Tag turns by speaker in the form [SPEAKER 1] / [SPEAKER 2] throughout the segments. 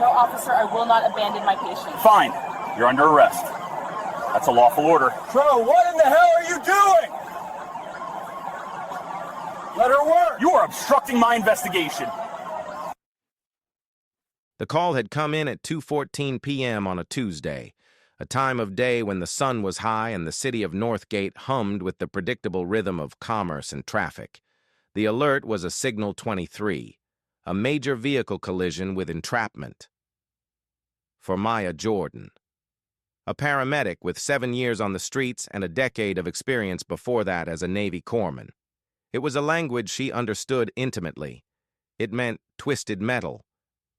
[SPEAKER 1] No, officer, I will not abandon my patient.
[SPEAKER 2] Fine. You're under arrest. That's a lawful order.
[SPEAKER 3] Crow, what in the hell are you doing? Let her work!
[SPEAKER 2] You are obstructing my investigation.
[SPEAKER 4] The call had come in at 2:14 p.m. on a Tuesday, a time of day when the sun was high and the city of Northgate hummed with the predictable rhythm of commerce and traffic. The alert was a Signal 23, a major vehicle collision with entrapment. For Maya Jordan, a paramedic with 7 years on the streets and a decade of experience before that as a Navy corpsman. It was a language she understood intimately. It meant twisted metal,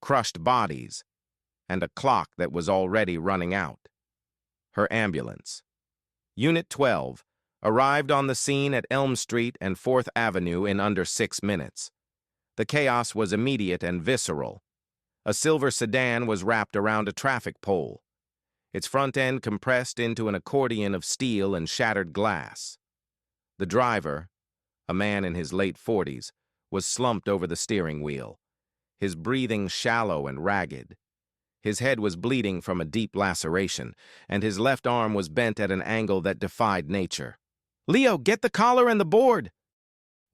[SPEAKER 4] crushed bodies, and a clock that was already running out. Her ambulance. Unit 12 arrived on the scene at Elm Street and 4th Avenue in under 6 minutes. The chaos was immediate and visceral. A silver sedan was wrapped around a traffic pole, its front end compressed into an accordion of steel and shattered glass. The driver, a man in his late 40s, was slumped over the steering wheel, his breathing shallow and ragged. His head was bleeding from a deep laceration, and his left arm was bent at an angle that defied nature. "Leo, get the collar and the board!"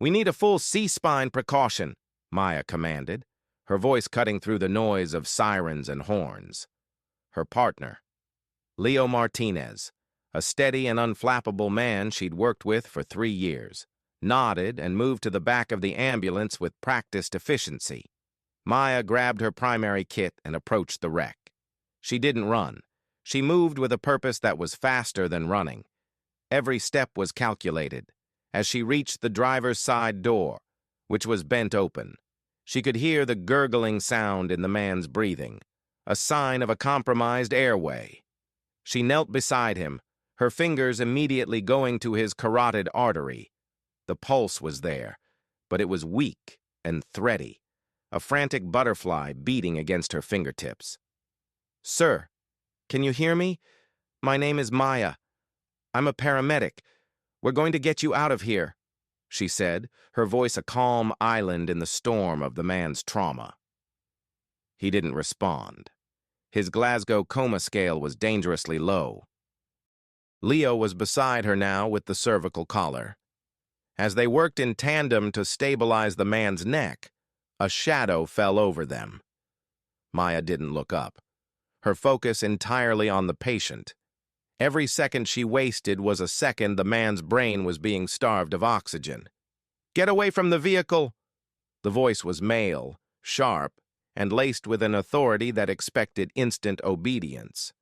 [SPEAKER 4] "We need a full C-spine precaution," Maya commanded, her voice cutting through the noise of sirens and horns. Her partner, Leo Martinez, a steady and unflappable man she'd worked with for 3 years, nodded and moved to the back of the ambulance with practiced efficiency. Maya grabbed her primary kit and approached the wreck. She didn't run. She moved with a purpose that was faster than running. Every step was calculated. As she reached the driver's side door, which was bent open, she could hear the gurgling sound in the man's breathing, a sign of a compromised airway. She knelt beside him, her fingers immediately going to his carotid artery. The pulse was there, but it was weak and thready, a frantic butterfly beating against her fingertips. "Sir, can you hear me? My name is Maya. I'm a paramedic. We're going to get you out of here," she said, her voice a calm island in the storm of the man's trauma. He didn't respond. His Glasgow coma scale was dangerously low. Leo was beside her now with the cervical collar. As they worked in tandem to stabilize the man's neck, a shadow fell over them. Maya didn't look up, her focus entirely on the patient. Every second she wasted was a second the man's brain was being starved of oxygen. "Get away from the vehicle!" The voice was male, sharp, and laced with an authority that expected instant obedience.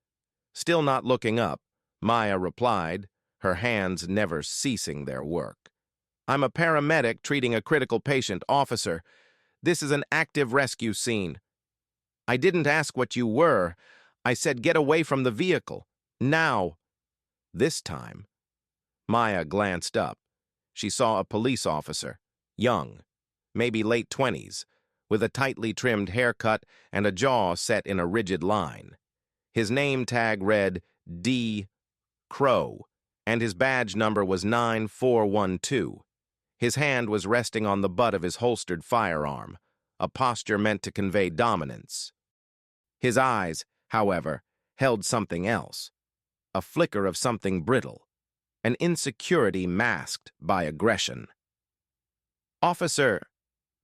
[SPEAKER 4] Still not looking up, Maya replied, her hands never ceasing their work. "I'm a paramedic treating a critical patient, officer. This is an active rescue scene. I didn't ask what you were. I said get away from the vehicle. Now." This time, Maya glanced up. She saw a police officer, young, maybe late 20s, with a tightly trimmed haircut and a jaw set in a rigid line. His name tag read D. Crow, and his badge number was 9412. His hand was resting on the butt of his holstered firearm, a posture meant to convey dominance. His eyes, however, held something else, a flicker of something brittle, an insecurity masked by aggression. "Officer,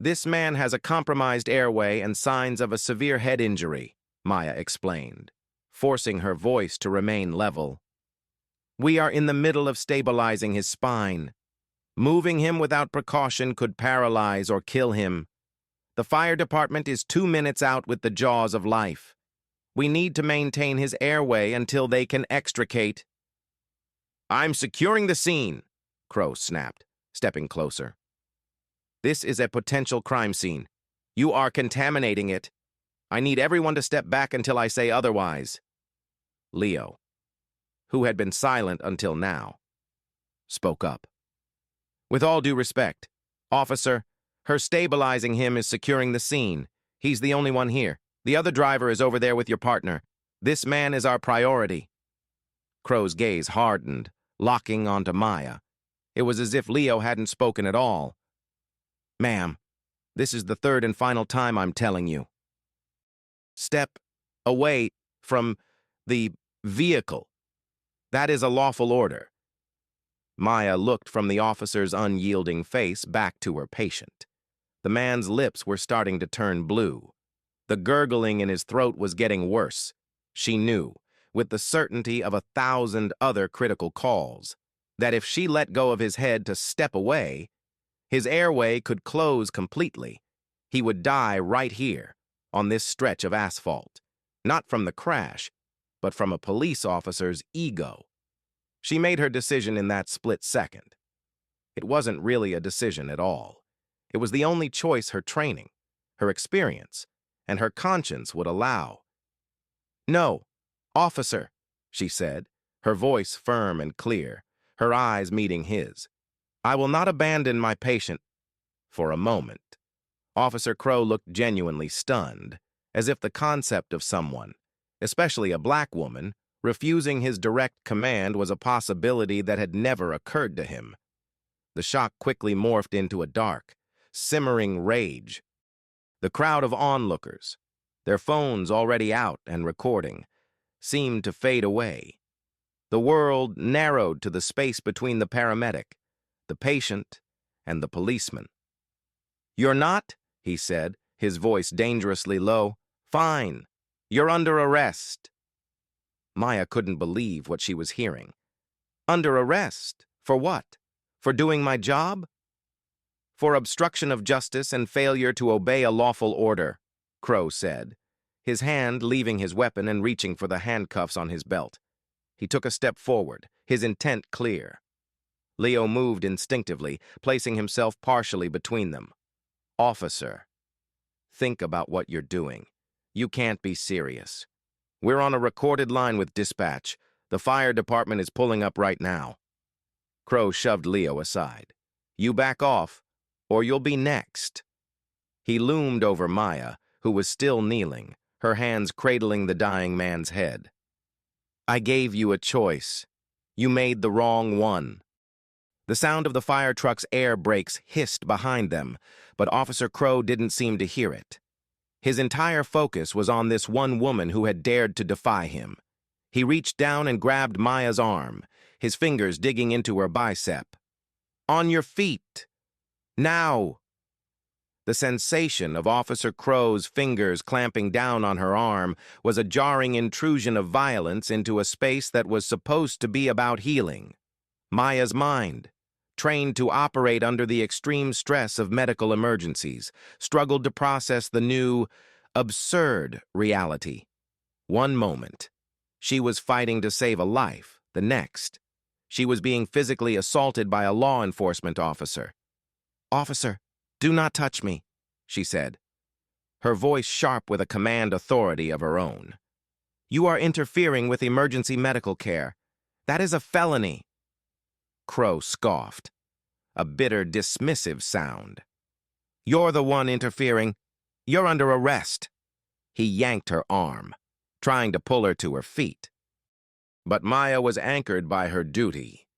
[SPEAKER 4] this man has a compromised airway and signs of a severe head injury," Maya explained, forcing her voice to remain level. "We are in the middle of stabilizing his spine. Moving him without precaution could paralyze or kill him. The fire department is 2 minutes out with the jaws of life. We need to maintain his airway until they can extricate." "I'm securing the scene," Crow snapped, stepping closer. "This is a potential crime scene. You are contaminating it. I need everyone to step back until I say otherwise." Leo, who had been silent until now, spoke up. "With all due respect, officer, her stabilizing him is securing the scene. He's the only one here. The other driver is over there with your partner. This man is our priority." Crow's gaze hardened, locking onto Maya. It was as if Leo hadn't spoken at all. "Ma'am, this is the third and final time I'm telling you. Step away from the vehicle. That is a lawful order. Maya looked from the officer's unyielding face back to her patient. The man's lips were starting to turn blue. The gurgling in his throat was getting worse. She knew, with the certainty of 1,000 other critical calls, that if she let go of his head to step away, his airway could close completely. He would die right here, on this stretch of asphalt, not from the crash, but from a police officer's ego. She made her decision in that split second. It wasn't really a decision at all. It was the only choice her training, her experience, and her conscience would allow. "No, officer," she said, her voice firm and clear, her eyes meeting his. "I will not abandon my patient for a moment." Officer Crow looked genuinely stunned, as if the concept of someone, especially a black woman, refusing his direct command was a possibility that had never occurred to him. The shock quickly morphed into a dark, simmering rage. The crowd of onlookers, their phones already out and recording, seemed to fade away. The world narrowed to the space between the paramedic, the patient, and the policeman. "You're not," he said, his voice dangerously low. "Fine. You're under arrest." Maya couldn't believe what she was hearing. Under arrest? For what? For doing my job? "For obstruction of justice and failure to obey a lawful order," Crow said, his hand leaving his weapon and reaching for the handcuffs on his belt. He took a step forward, his intent clear. Leo moved instinctively, placing himself partially between them. "Officer, think about what you're doing. You can't be serious. We're on a recorded line with dispatch. The fire department is pulling up right now." Crow shoved Leo aside. "You back off, or you'll be next." He loomed over Maya, who was still kneeling, her hands cradling the dying man's head. "I gave you a choice. You made the wrong one." The sound of the fire truck's air brakes hissed behind them, but Officer Crow didn't seem to hear it. His entire focus was on this one woman who had dared to defy him. He reached down and grabbed Maya's arm, his fingers digging into her bicep. "On your feet! Now!" The sensation of Officer Crow's fingers clamping down on her arm was a jarring intrusion of violence into a space that was supposed to be about healing. Maya's mind, trained to operate under the extreme stress of medical emergencies, struggled to process the new, absurd reality. One moment, she was fighting to save a life. The next, she was being physically assaulted by a law enforcement officer. "Officer, do not touch me," she said, her voice sharp with a command authority of her own. "You are interfering with emergency medical care. That is a felony." Crow scoffed, a bitter, dismissive sound. "You're the one interfering. You're under arrest." He yanked her arm, trying to pull her to her feet. But Maya was anchored by her duty.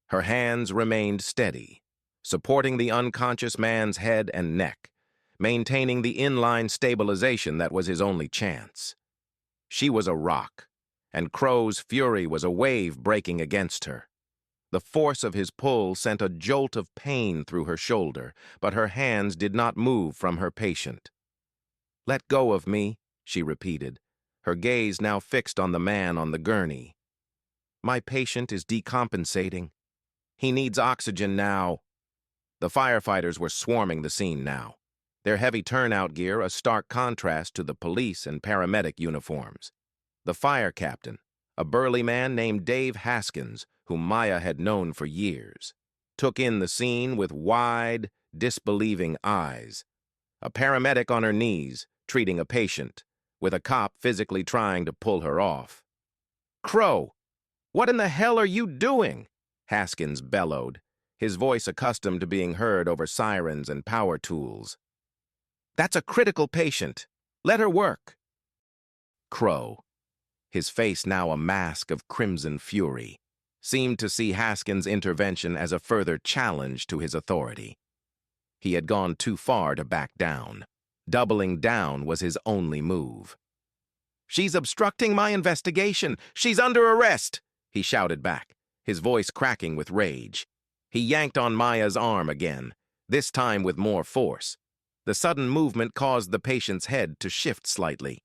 [SPEAKER 4] Her hands remained steady, supporting the unconscious man's head and neck, maintaining the inline stabilization that was his only chance. She was a rock, and Crow's fury was a wave breaking against her. The force of his pull sent a jolt of pain through her shoulder, but her hands did not move from her patient. "Let go of me," she repeated, her gaze now fixed on the man on the gurney. "My patient is decompensating. He needs oxygen now." The firefighters were swarming the scene now, their heavy turnout gear a stark contrast to the police and paramedic uniforms. The fire captain, a burly man named Dave Haskins, whom Maya had known for years, took in the scene with wide, disbelieving eyes. A paramedic on her knees, treating a patient, with a cop physically trying to pull her off. "Crow, what in the hell are you doing?" Haskins bellowed, his voice accustomed to being heard over sirens and power tools. "That's a critical patient. Let her work." Crow, his face now a mask of crimson fury, seemed to see Haskins' intervention as a further challenge to his authority. He had gone too far to back down. Doubling down was his only move. She's obstructing my investigation. She's under arrest, he shouted back, his voice cracking with rage. He yanked on Maya's arm again, this time with more force. The sudden movement caused the patient's head to shift slightly.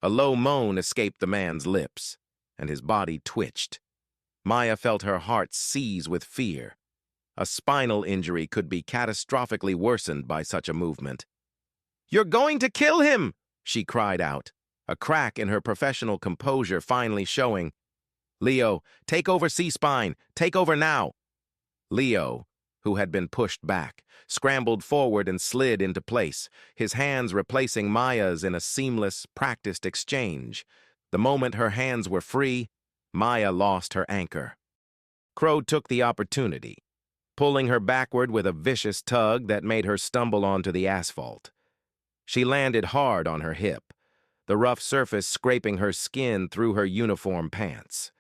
[SPEAKER 4] A low moan escaped the man's lips, and his body twitched. Maya felt her heart seize with fear. A spinal injury could be catastrophically worsened by such a movement. "You're going to kill him!" she cried out, a crack in her professional composure finally showing. "Leo, take over C-spine. Take over now." Leo, who had been pushed back, scrambled forward and slid into place, his hands replacing Maya's in a seamless, practiced exchange. The moment her hands were free, Maya lost her anchor. Crow took the opportunity, pulling her backward with a vicious tug that made her stumble onto the asphalt. She landed hard on her hip, the rough surface scraping her skin through her uniform pants.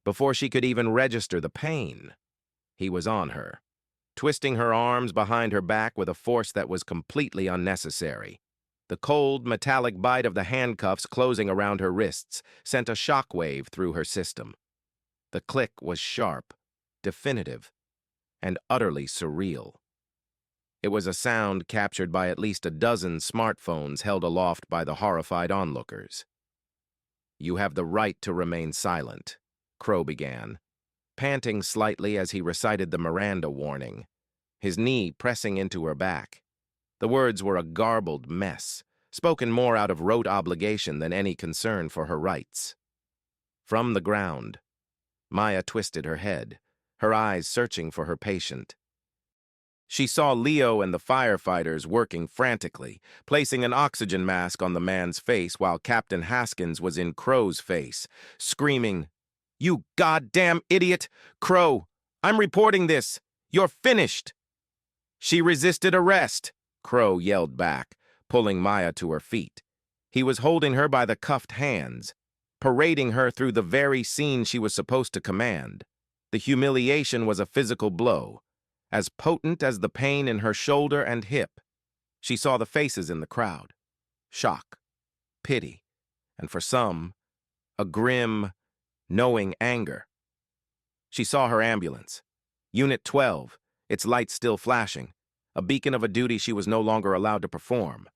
[SPEAKER 4] Before she could even register the pain, he was on her, twisting her arms behind her back with a force that was completely unnecessary. The cold, metallic bite of the handcuffs closing around her wrists sent a shockwave through her system. The click was sharp, definitive, and utterly surreal. It was a sound captured by at least a dozen smartphones held aloft by the horrified onlookers. "You have the right to remain silent," Crow began, panting slightly as he recited the Miranda warning, his knee pressing into her back. The words were a garbled mess, spoken more out of rote obligation than any concern for her rights. From the ground, Maya twisted her head, her eyes searching for her patient. She saw Leo and the firefighters working frantically, placing an oxygen mask on the man's face while Captain Haskins was in Crow's face, screaming, "You goddamn idiot! Crow, I'm reporting this! You're finished!" "She resisted arrest," Crow yelled back, pulling Maya to her feet. He was holding her by the cuffed hands, parading her through the very scene she was supposed to command. The humiliation was a physical blow, as potent as the pain in her shoulder and hip. She saw the faces in the crowd. Shock, pity, and for some, a grim, knowing anger. She saw her ambulance, Unit 12, its lights still flashing, a beacon of a duty she was no longer allowed to perform.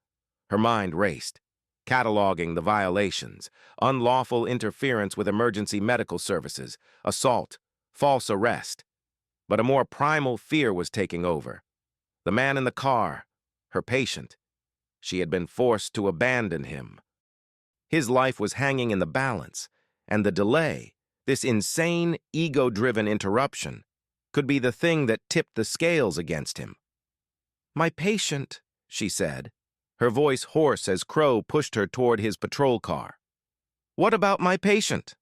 [SPEAKER 4] Her mind raced, cataloging the violations: unlawful interference with emergency medical services, assault, false arrest. But a more primal fear was taking over. The man in the car, her patient. She had been forced to abandon him. His life was hanging in the balance, and the delay, this insane, ego-driven interruption, could be the thing that tipped the scales against him. "My patient," she said, her voice hoarse as Crow pushed her toward his patrol car. "What about my patient?"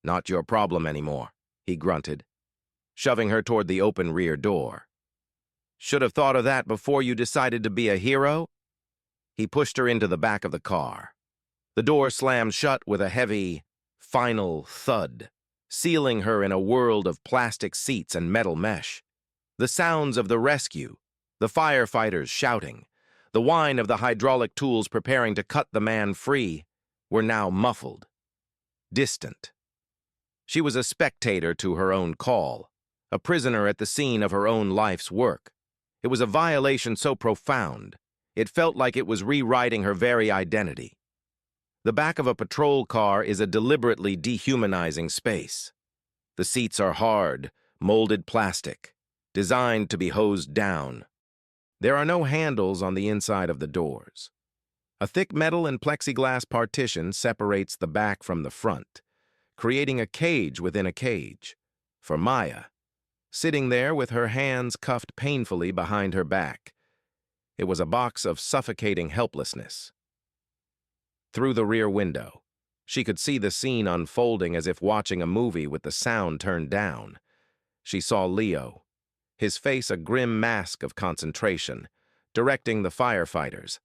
[SPEAKER 4] "Not your problem anymore," he grunted, shoving her toward the open rear door. "Should have thought of that before you decided to be a hero?" He pushed her into the back of the car. The door slammed shut with a heavy, final thud, sealing her in a world of plastic seats and metal mesh. The sounds of the rescue, the firefighters shouting, the whine of the hydraulic tools preparing to cut the man free, were now muffled, distant. She was a spectator to her own call, a prisoner at the scene of her own life's work. It was a violation so profound, it felt like it was rewriting her very identity. The back of a patrol car is a deliberately dehumanizing space. The seats are hard, molded plastic, designed to be hosed down. There are no handles on the inside of the doors. A thick metal and plexiglass partition separates the back from the front, creating a cage within a cage. For Maya, sitting there with her hands cuffed painfully behind her back, it was a box of suffocating helplessness. Through the rear window, she could see the scene unfolding as if watching a movie with the sound turned down. She saw Leo, his face a grim mask of concentration, directing the firefighters.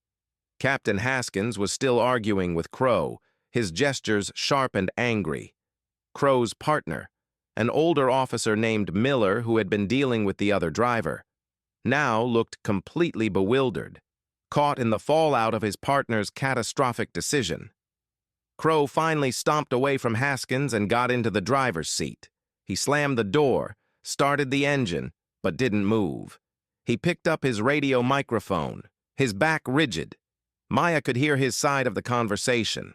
[SPEAKER 4] Captain Haskins was still arguing with Crow, his gestures sharp and angry. Crow's partner, an older officer named Miller who had been dealing with the other driver, now looked completely bewildered, caught in the fallout of his partner's catastrophic decision. Crow finally stomped away from Haskins and got into the driver's seat. He slammed the door, started the engine, but didn't move. He picked up his radio microphone, his back rigid. Maya could hear his side of the conversation,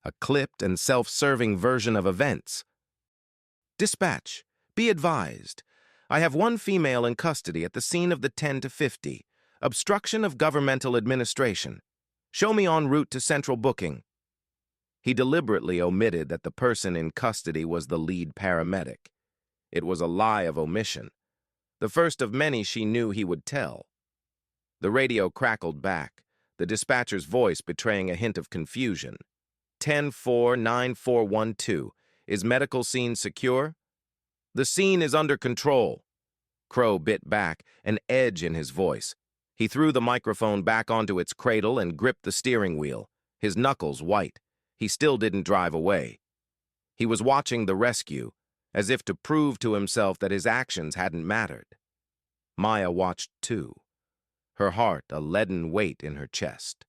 [SPEAKER 4] a clipped and self-serving version of events. Dispatch, be advised. I have one female in custody at the scene of the 10 to 50. Obstruction of governmental administration. Show me en route to central booking. He deliberately omitted that the person in custody was the lead paramedic. It was a lie of omission, the first of many she knew he would tell. The radio crackled back, the dispatcher's voice betraying a hint of confusion. 10-4-9412. Is medical scene secure? The scene is under control. Crow bit back, an edge in his voice. He threw the microphone back onto its cradle and gripped the steering wheel, his knuckles white. He still didn't drive away. He was watching the rescue, as if to prove to himself that his actions hadn't mattered. Maya watched too, her heart a leaden weight in her chest.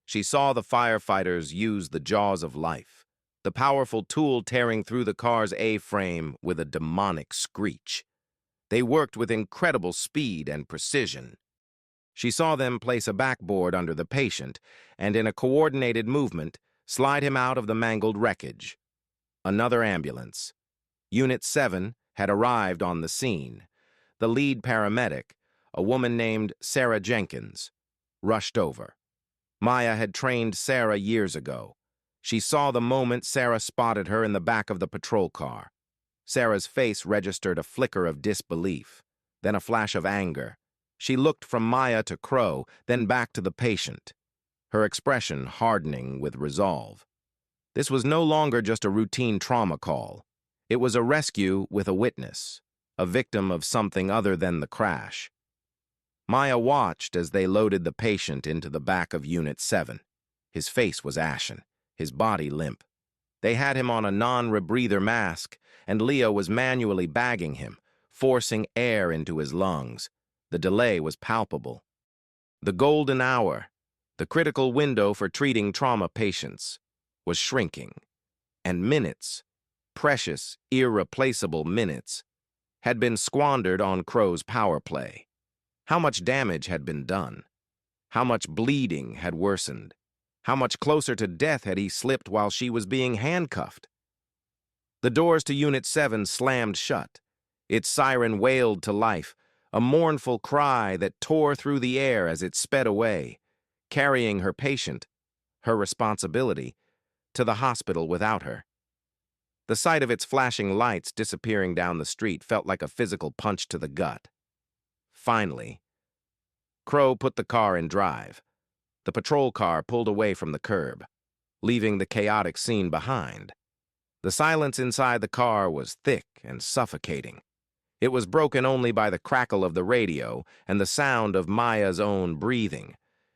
[SPEAKER 4] She saw the firefighters use the jaws of life, the powerful tool tearing through the car's A-frame with a demonic screech. They worked with incredible speed and precision. She saw them place a backboard under the patient and, in a coordinated movement, slide him out of the mangled wreckage. Another ambulance. Unit 7 had arrived on the scene. The lead paramedic, a woman named Sarah Jenkins, rushed over. Maya had trained Sarah years ago. She saw the moment Sarah spotted her in the back of the patrol car. Sarah's face registered a flicker of disbelief, then a flash of anger. She looked from Maya to Crow, then back to the patient, her expression hardening with resolve. This was no longer just a routine trauma call. It was a rescue with a witness, a victim of something other than the crash. Maya watched as they loaded the patient into the back of Unit 7. His face was ashen, his body limp. They had him on a non-rebreather mask, and Leo was manually bagging him, forcing air into his lungs. The delay was palpable. The golden hour, the critical window for treating trauma patients, was shrinking, and minutes, precious, irreplaceable minutes, had been squandered on Crow's power play. How much damage had been done? How much bleeding had worsened? How much closer to death had he slipped while she was being handcuffed? The doors to Unit 7 slammed shut. Its siren wailed to life, a mournful cry that tore through the air as it sped away, carrying her patient, her responsibility, to the hospital without her. The sight of its flashing lights disappearing down the street felt like a physical punch to the gut. Finally, Crow put the car in drive. The patrol car pulled away from the curb, leaving the chaotic scene behind. The silence inside the car was thick and suffocating. It was broken only by the crackle of the radio and the sound of Maya's own breathing,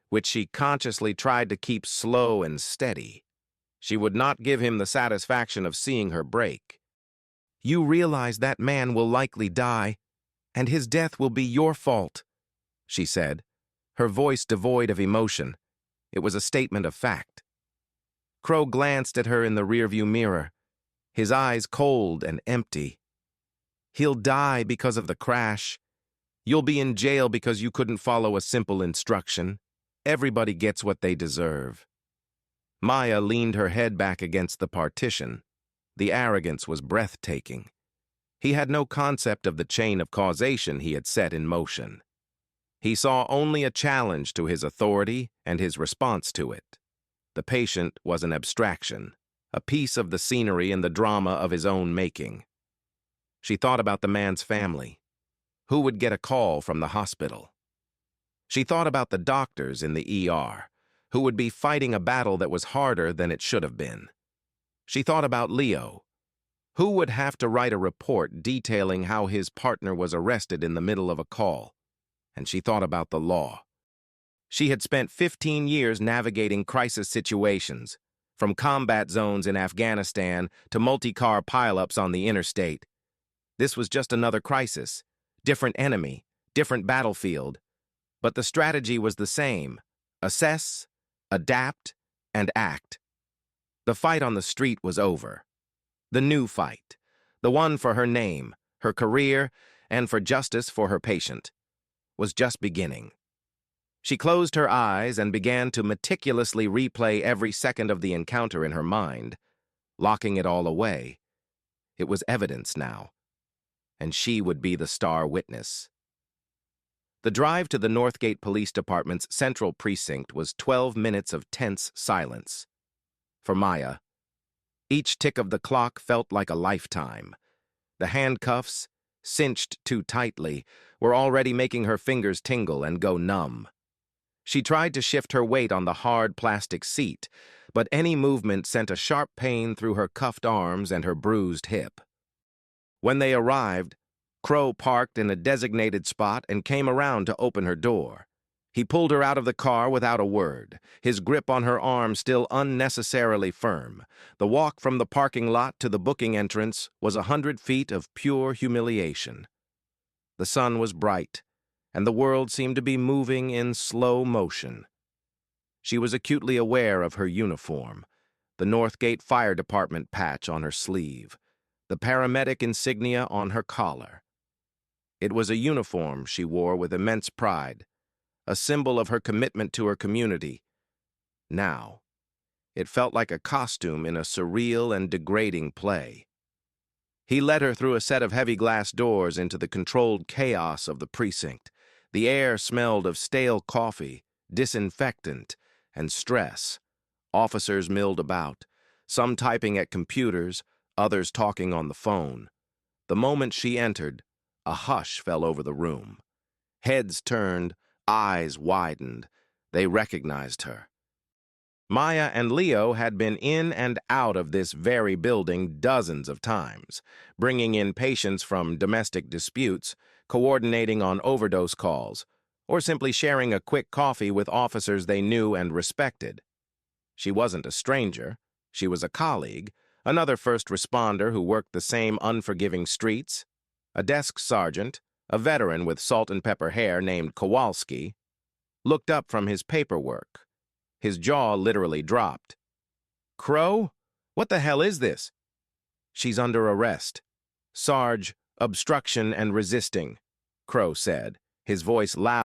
[SPEAKER 4] which she consciously tried to keep slow and steady. She would not give him the satisfaction of seeing her break. You realize that man will likely die, and his death will be your fault, she said, her voice devoid of emotion. It was a statement of fact. Crow glanced at her in the rearview mirror, his eyes cold and empty. He'll die because of the crash. You'll be in jail because you couldn't follow a simple instruction. Everybody gets what they deserve. Maya leaned her head back against the partition. The arrogance was breathtaking. He had no concept of the chain of causation he had set in motion. He saw only a challenge to his authority and his response to it. The patient was an abstraction, a piece of the scenery and the drama of his own making. She thought about the man's family. Who would get a call from the hospital? She thought about the doctors in the ER, who would be fighting a battle that was harder than it should have been. She thought about Leo. Who would have to write a report detailing how his partner was arrested in the middle of a call? And she thought about the law. She had spent 15 years navigating crisis situations, from combat zones in Afghanistan to multi-car pileups on the interstate. This was just another crisis, different enemy, different battlefield. But the strategy was the same: assess, adapt, and act. The fight on the street was over. The new fight. The one for her name, her career, and for justice for her patient, was just beginning. She closed her eyes and began to meticulously replay every second of the encounter in her mind, locking it all away. It was evidence now, and she would be the star witness. The drive to the Northgate Police Department's central precinct was 12 minutes of tense silence. For Maya, each tick of the clock felt like a lifetime. The handcuffs, cinched too tightly, were already making her fingers tingle and go numb. She tried to shift her weight on the hard plastic seat, but any movement sent a sharp pain through her cuffed arms and her bruised hip. When they arrived, Crow parked in a designated spot and came around to open her door. He pulled her out of the car without a word, his grip on her arm still unnecessarily firm. The walk from the parking lot to the booking entrance was 100 feet of pure humiliation. The sun was bright, and the world seemed to be moving in slow motion. She was acutely aware of her uniform, the Northgate Fire Department patch on her sleeve, the paramedic insignia on her collar. It was a uniform she wore with immense pride, a symbol of her commitment to her community. Now, it felt like a costume in a surreal and degrading play. He led her through a set of heavy glass doors into the controlled chaos of the precinct. The air smelled of stale coffee, disinfectant, and stress. Officers milled about, some typing at computers, others talking on the phone. The moment she entered, a hush fell over the room. Heads turned, eyes widened. They recognized her. Maya and Leo had been in and out of this very building dozens of times, bringing in patients from domestic disputes, coordinating on overdose calls, or simply sharing a quick coffee with officers they knew and respected. She wasn't a stranger. She was a colleague, another first responder who worked the same unforgiving streets, a desk sergeant, a veteran with salt and pepper hair named Kowalski, looked up from his paperwork. His jaw literally dropped. "Crow? What the hell is this?" "She's under arrest. Sarge, obstruction and resisting," Crow said, his voice loud